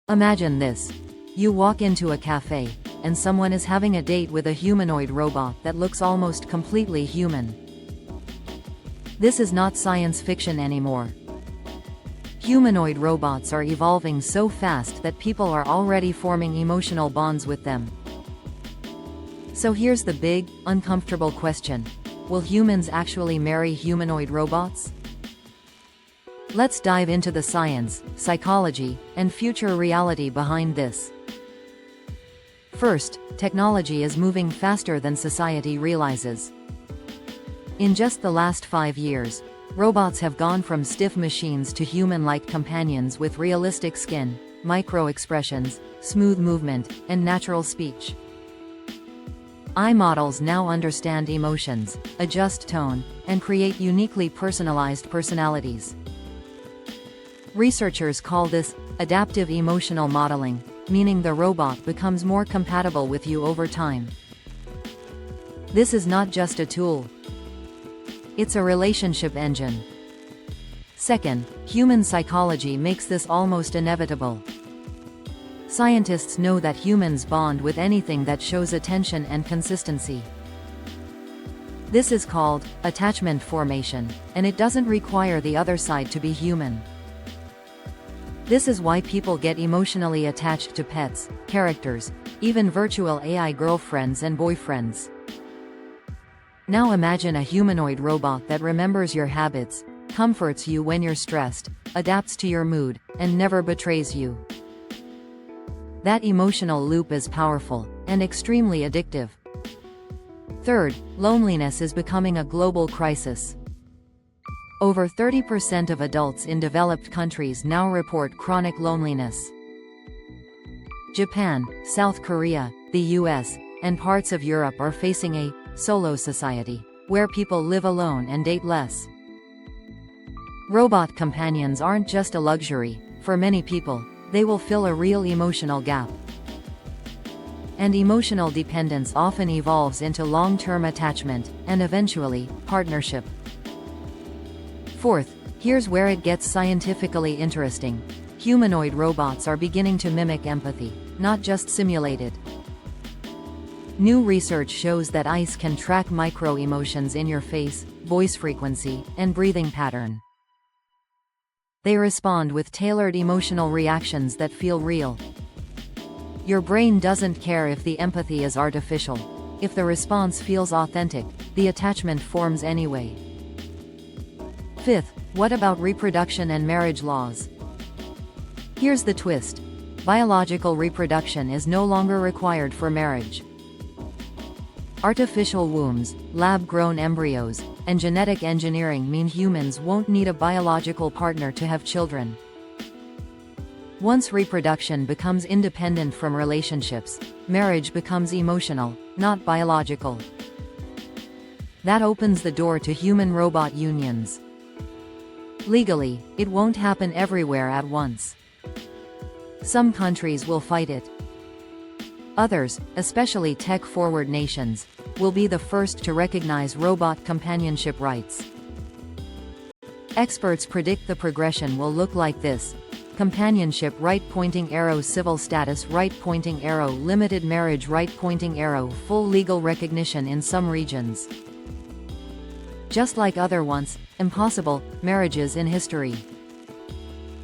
Imagine this. You walk into a cafe, and someone is having a date with a humanoid robot that looks almost completely human. This is not science fiction anymore. Humanoid robots are evolving so fast that people are already forming emotional bonds with them. So here's the big, uncomfortable question. Will humans actually marry humanoid robots? Let's dive into the science, psychology, and future reality behind this. First, technology is moving faster than society realizes. In just the last 5 years, robots have gone from stiff machines to human-like companions with realistic skin, micro-expressions, smooth movement, and natural speech. AI models now understand emotions, adjust tone, and create uniquely personalized personalities. Researchers call this adaptive emotional modeling, meaning the robot becomes more compatible with you over time. This is not just a tool. It's a relationship engine. Second, human psychology makes this almost inevitable. Scientists know that humans bond with anything that shows attention and consistency. This is called attachment formation, and it doesn't require the other side to be human. This is why people get emotionally attached to pets, characters, even virtual AI girlfriends and boyfriends. Now imagine a humanoid robot that remembers your habits, comforts you when you're stressed, adapts to your mood, and never betrays you. That emotional loop is powerful and extremely addictive. Third, loneliness is becoming a global crisis. Over 30% of adults in developed countries now report chronic loneliness. Japan, South Korea, the US, and parts of Europe are facing a solo society, where people live alone and date less. Robot companions aren't just a luxury. For many people, they will fill a real emotional gap. And emotional dependence often evolves into long-term attachment, and eventually, partnership. Fourth, here's where it gets scientifically interesting. Humanoid robots are beginning to mimic empathy, not just simulate it. New research shows that eyes can track micro-emotions in your face, voice frequency, and breathing pattern. They respond with tailored emotional reactions that feel real. Your brain doesn't care if the empathy is artificial. If the response feels authentic, the attachment forms anyway. Fifth, what about reproduction and marriage laws? Here's the twist. Biological reproduction is no longer required for marriage. Artificial wombs, lab-grown embryos, and genetic engineering mean humans won't need a biological partner to have children. Once reproduction becomes independent from relationships, marriage becomes emotional, not biological. That opens the door to human-robot unions. Legally, it won't happen everywhere at once. Some countries will fight it. Others, especially tech-forward nations, will be the first to recognize robot companionship rights. Experts predict the progression will look like this: companionship right pointing arrow, civil status right pointing arrow, limited marriage right pointing arrow, full legal recognition in some regions. Just like other once impossible marriages in history.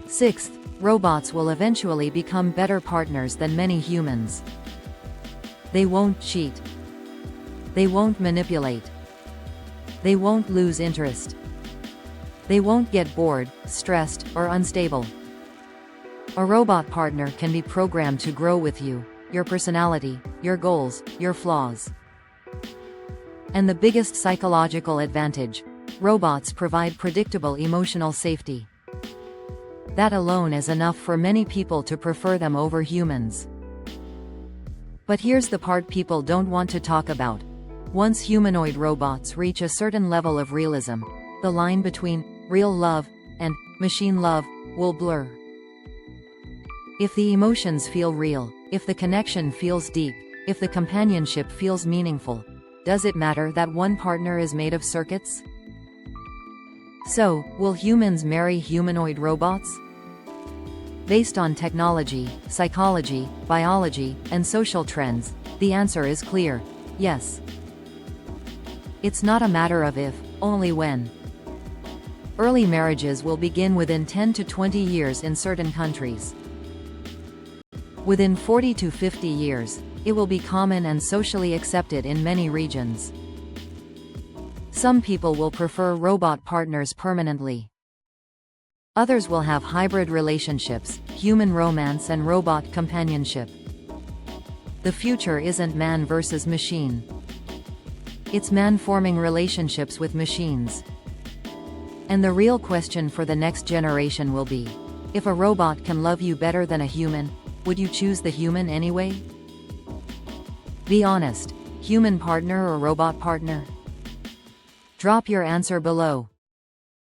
Sixth, robots will eventually become better partners than many humans. They won't cheat. They won't manipulate. They won't lose interest. They won't get bored, stressed, or unstable. A robot partner can be programmed to grow with you, your personality, your goals, your flaws. And the biggest psychological advantage: robots provide predictable emotional safety. That alone is enough for many people to prefer them over humans. But here's the part people don't want to talk about. Once humanoid robots reach a certain level of realism, the line between real love and machine love will blur. If the emotions feel real, if the connection feels deep, if the companionship feels meaningful, does it matter that one partner is made of circuits? So, will humans marry humanoid robots? Based on technology, psychology, biology, and social trends, the answer is clear: yes. It's not a matter of if, only when. Early marriages will begin within 10 to 20 years in certain countries. Within 40 to 50 years, it will be common and socially accepted in many regions. Some people will prefer robot partners permanently. Others will have hybrid relationships, human romance and robot companionship. The future isn't man versus machine. It's man forming relationships with machines. And the real question for the next generation will be, if a robot can love you better than a human, would you choose the human anyway? Be honest, human partner or robot partner? Drop your answer below.